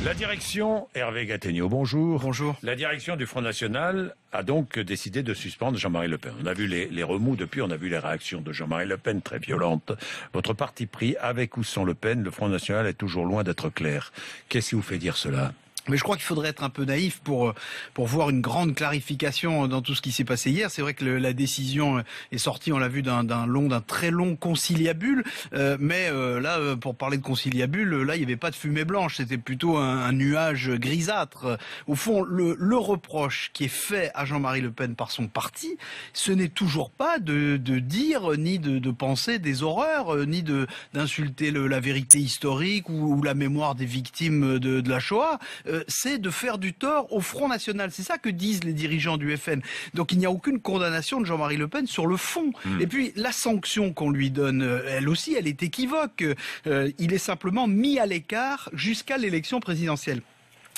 La direction, Hervé Gattegno, bonjour. Bonjour. La direction du Front National a donc décidé de suspendre Jean-Marie Le Pen. On a vu les remous depuis, on a vu les réactions de Jean-Marie Le Pen très violentes. Votre parti pris, avec ou sans Le Pen, le Front National est toujours loin d'être clair. Qu'est-ce qui vous fait dire cela ? Mais je crois qu'il faudrait être un peu naïf pour voir une grande clarification dans tout ce qui s'est passé hier. C'est vrai que la décision est sortie, on l'a vu, d'un très long conciliabule. Mais là, pour parler de conciliabule, là, il n'y avait pas de fumée blanche. C'était plutôt un nuage grisâtre. Au fond, le reproche qui est fait à Jean-Marie Le Pen par son parti, ce n'est toujours pas de dire, ni de penser des horreurs, ni d'insulter la vérité historique ou la mémoire des victimes de la Shoah. C'est de faire du tort au Front National. C'est ça que disent les dirigeants du FN. Donc il n'y a aucune condamnation de Jean-Marie Le Pen sur le fond. Et puis la sanction qu'on lui donne, elle aussi, elle est équivoque. Il est simplement mis à l'écart jusqu'à l'élection présidentielle.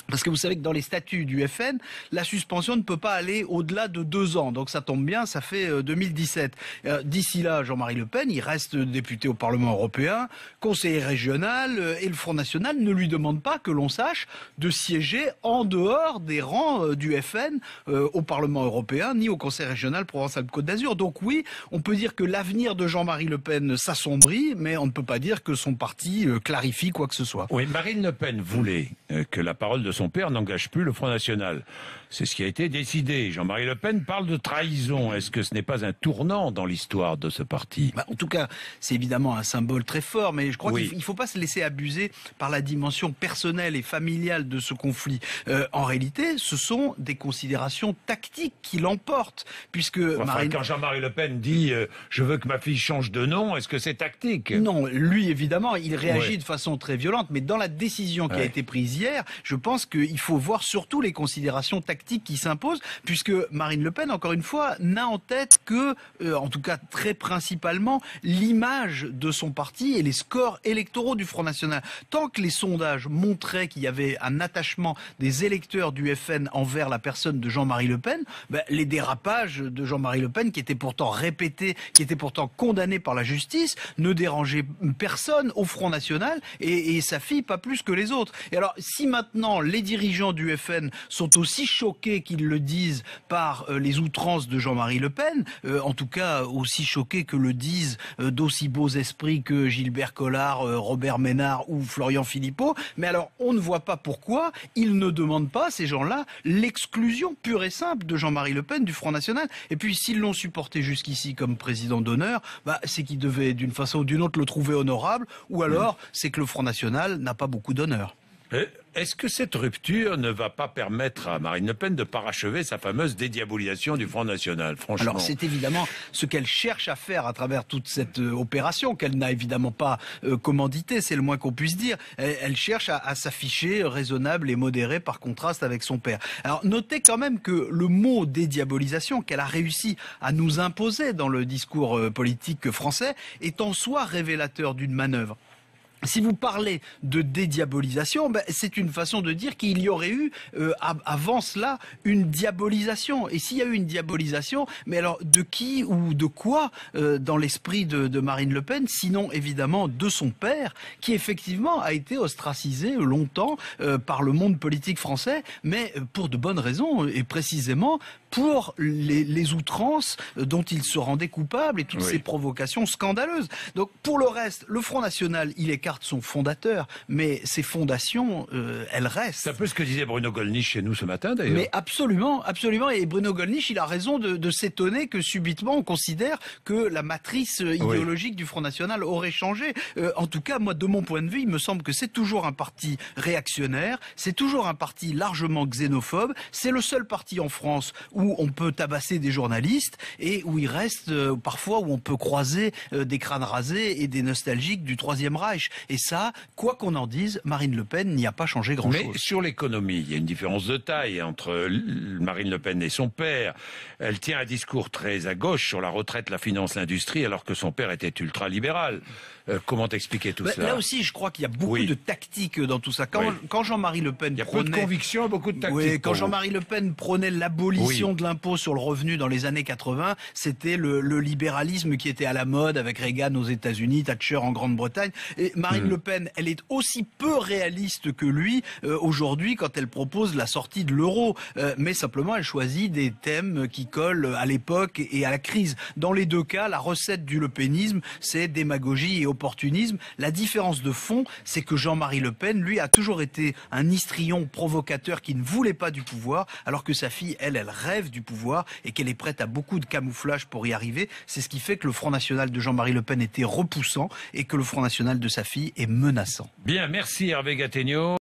Parce que vous savez que dans les statuts du FN, la suspension ne peut pas aller au-delà de 2 ans. Donc ça tombe bien, ça fait 2017. D'ici là, Jean-Marie Le Pen, il reste député au Parlement européen, conseiller régional, et le Front National ne lui demande pas, que l'on sache, de siéger en dehors des rangs du FN au Parlement européen, ni au Conseil régional Provence-Alpes-Côte d'Azur. Donc oui, on peut dire que l'avenir de Jean-Marie Le Pen s'assombrit, mais on ne peut pas dire que son parti clarifie quoi que ce soit. Oui, Marine Le Pen voulait que la parole de son père n'engage plus le Front National. C'est ce qui a été décidé. Jean-Marie Le Pen parle de trahison. Est-ce que ce n'est pas un tournant dans l'histoire de ce parti ? En tout cas, c'est évidemment un symbole très fort, mais je crois qu'il ne faut pas se laisser abuser par la dimension personnelle et familiale de ce conflit. En réalité, ce sont des considérations tactiques qui l'emportent, puisque quand Jean-Marie Le Pen dit je veux que ma fille change de nom, est-ce que c'est tactique ? Non, lui évidemment, il réagit de façon très violente, mais dans la décision qui a été prise hier, je pense qu'il faut voir surtout les considérations tactiques qui s'imposent, puisque Marine Le Pen, encore une fois, n'a en tête que, en tout cas très principalement, l'image de son parti et les scores électoraux du Front National. Tant que les sondages montraient qu'il y avait un attachement des électeurs du FN envers la personne de Jean-Marie Le Pen, les dérapages de Jean-Marie Le Pen, qui étaient pourtant répétés, qui étaient pourtant condamnés par la justice, ne dérangeaient personne au Front National et sa fille pas plus que les autres. Et alors, si maintenant les dirigeants du FN sont aussi choqués qu'ils le disent par les outrances de Jean-Marie Le Pen, en tout cas aussi choqués que le disent d'aussi beaux esprits que Gilbert Collard, Robert Ménard ou Florian Philippot, mais alors on ne voit pas pourquoi ils ne demandent pas, ces gens-là, l'exclusion pure et simple de Jean-Marie Le Pen du Front National. Et puis s'ils l'ont supporté jusqu'ici comme président d'honneur, c'est qu'ils devaient d'une façon ou d'une autre le trouver honorable, ou alors c'est que le Front National n'a pas beaucoup d'honneur. Est-ce que cette rupture ne va pas permettre à Marine Le Pen de parachever sa fameuse dédiabolisation du Front National, franchement ? Alors c'est évidemment ce qu'elle cherche à faire à travers toute cette opération, qu'elle n'a évidemment pas commandité, c'est le moins qu'on puisse dire. Elle cherche à s'afficher raisonnable et modérée par contraste avec son père. Alors notez quand même que le mot dédiabolisation qu'elle a réussi à nous imposer dans le discours politique français est en soi révélateur d'une manœuvre. Si vous parlez de dédiabolisation, c'est une façon de dire qu'il y aurait eu avant cela une diabolisation. Et s'il y a eu une diabolisation, mais alors de qui ou de quoi dans l'esprit de Marine Le Pen, sinon évidemment de son père, qui effectivement a été ostracisé longtemps par le monde politique français, mais pour de bonnes raisons, et précisément pour les outrances dont il se rendait coupable et toutes ces provocations scandaleuses. Donc pour le reste, le Front National, il écarte son fondateur, mais ses fondations, elles restent. C'est un peu ce que disait Bruno Gollnisch chez nous ce matin d'ailleurs. Mais absolument, absolument. Et Bruno Gollnisch, il a raison de s'étonner que subitement on considère que la matrice idéologique du Front National aurait changé. En tout cas, moi, de mon point de vue, il me semble que c'est toujours un parti réactionnaire, c'est toujours un parti largement xénophobe, c'est le seul parti en France où on peut tabasser des journalistes et où il reste parfois où on peut croiser des crânes rasés et des nostalgiques du Troisième Reich. Et ça, quoi qu'on en dise, Marine Le Pen n'y a pas changé grand-chose. Mais sur l'économie, il y a une différence de taille entre Marine Le Pen et son père. Elle tient un discours très à gauche sur la retraite, la finance, l'industrie, alors que son père était ultra-libéral. Comment expliquer tout cela ? Là aussi, je crois qu'il y a beaucoup de tactique dans tout ça. Quand Jean-Marie Le Pen peu de conviction, beaucoup de tactique. Quand Jean-Marie Le Pen prônait l'abolition suppression de l'impôt sur le revenu dans les années 80, c'était le libéralisme qui était à la mode avec Reagan aux États-Unis, Thatcher en Grande-Bretagne. Et Marine Le Pen, elle est aussi peu réaliste que lui aujourd'hui quand elle propose la sortie de l'euro. Mais simplement, elle choisit des thèmes qui collent à l'époque et à la crise. Dans les deux cas, la recette du lepénisme, c'est démagogie et opportunisme. La différence de fond, c'est que Jean-Marie Le Pen, lui, a toujours été un histrion provocateur qui ne voulait pas du pouvoir, alors que sa fille, elle rêve du pouvoir et qu'elle est prête à beaucoup de camouflage pour y arriver. C'est ce qui fait que le Front National de Jean-Marie Le Pen était repoussant et que le Front National de sa fille est menaçant. Bien, merci Hervé Gattegno.